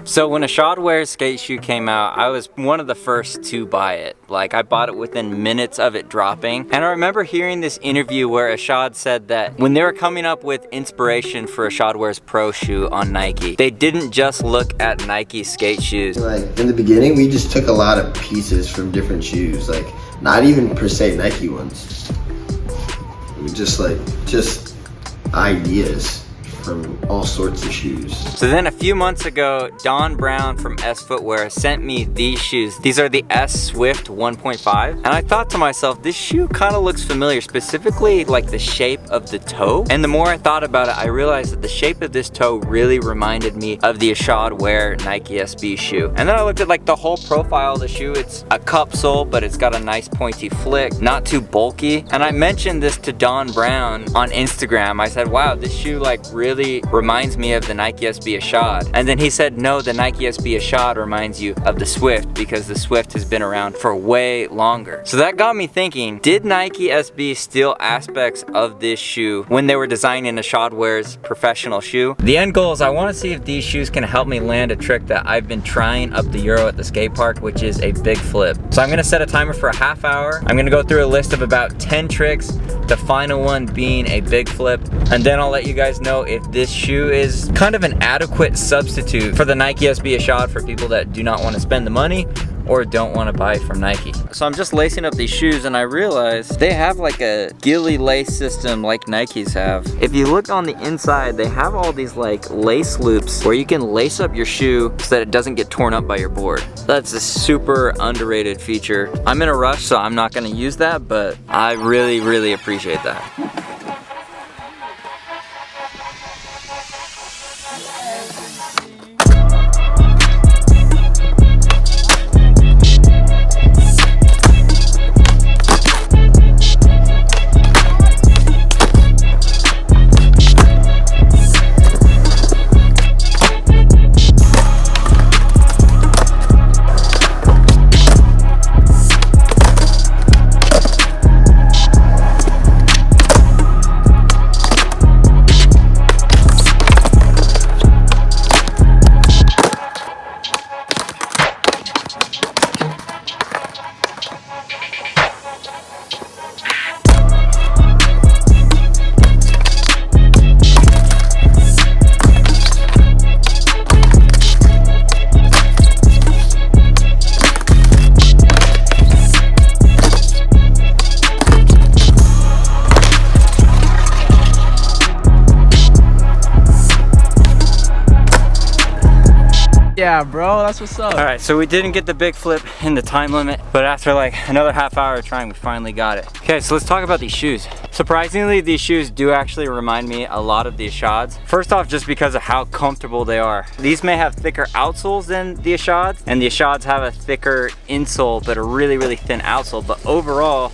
So when Ishod Wair skate shoe came out, I was one of the first to buy it. Like, I bought it within minutes of it dropping. And I remember hearing this interview where Ishod said that when they were coming up with inspiration for Ishod Wair's pro shoe on Nike, they didn't just look at Nike skate shoes. Like, in the beginning, we just took a lot of pieces from different shoes, like not even per se Nike ones. We just ideas from all sorts of shoes. So then a few months ago, Don Brown from S Footwear sent me these shoes. These are the S Swift 1.5. And I thought to myself, this shoe kind of looks familiar, specifically like the shape of the toe. And the more I thought about it, I realized that the shape of this toe really reminded me of the Ishod Wair Nike SB shoe. And then I looked at like the whole profile of the shoe. It's a cup sole, but it's got a nice pointy flick, not too bulky. And I mentioned this to Don Brown on Instagram. I said, wow, this shoe like really reminds me of the Nike SB Ishod. And then he said, no, the Nike SB Ishod reminds you of the Swift because the Swift has been around for way longer. So that got me thinking, did Nike SB steal aspects of this shoe when they were designing Ishod Wair's professional shoe? The end goal is I want to see if these shoes can help me land a trick that I've been trying up the Euro at the skate park, which is a big flip. So I'm going to set a timer for a half hour. I'm going to go through a list of about 10 tricks, the final one being a big flip. And then I'll let you guys know if this shoe is kind of an adequate substitute for the Nike SB Ishod for people that do not want to spend the money or don't want to buy from Nike. So I'm just lacing up these shoes and I realized they have like a ghillie lace system like Nikes have. If you look on the inside, they have all these like lace loops where you can lace up your shoe so that it doesn't get torn up by your board. That's a super underrated feature. I'm in a rush, so I'm not going to use that, but I really appreciate that. Yeah, bro, that's what's up. All right, so we didn't get the big flip in the time limit, but after like another half hour of trying, we finally got it. Okay, so let's talk about these shoes. Surprisingly, these shoes do actually remind me a lot of the Ishods. First off, just because of how comfortable they are. These may have thicker outsoles than the Ishods, and the Ishods have a thicker insole, but a really thin outsole. But overall,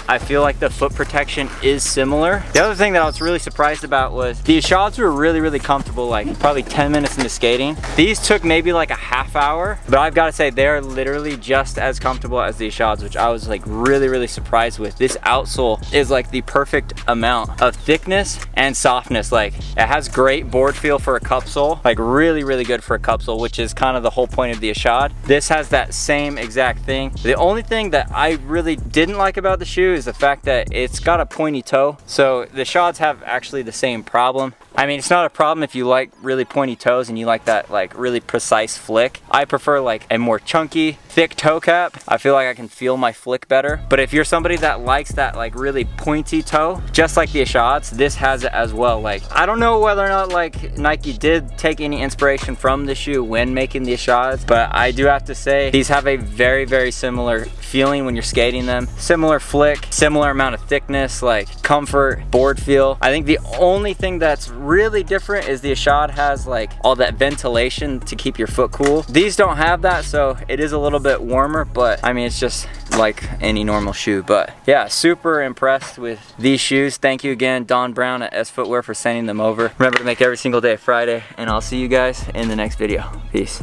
I feel like the foot protection is similar. The other thing that I was really surprised about was the Ishods were really comfortable, like probably 10 minutes into skating. These took maybe like a half hour, but I've got to say they're literally just as comfortable as the Ishods, which I was like really surprised with. This outsole is like the perfect amount of thickness and softness. Like, it has great board feel for a cup sole, like really good for a cup sole, which is kind of the whole point of the Ishod. This has that same exact thing. The only thing that I really didn't like about the shoe is the fact that it's got a pointy toe. So the Ishods have actually the same problem. I mean, it's not a problem if you like really pointy toes and you like that like really precise flick. I prefer like a more chunky, thick toe cap. I feel like I can feel my flick better. But if you're somebody that likes that like really pointy toe, just like the Ishods, this has it as well. Like, I don't know whether or not like Nike did take any inspiration from the shoe when making the Ishods, but I do have to say these have a very similar feeling when you're skating them. Similar flick, similar amount of thickness, like comfort, board feel. I think the only thing that's really different is the Ishod has like all that ventilation to keep your foot cool. These don't have that, so it is a little bit warmer, but I mean, it's just like any normal shoe. But yeah, super impressed with these shoes. Thank you again, Don Brown at S Footwear, for sending them over. Remember to make every single day a Friday, and I'll see you guys in the next video. Peace.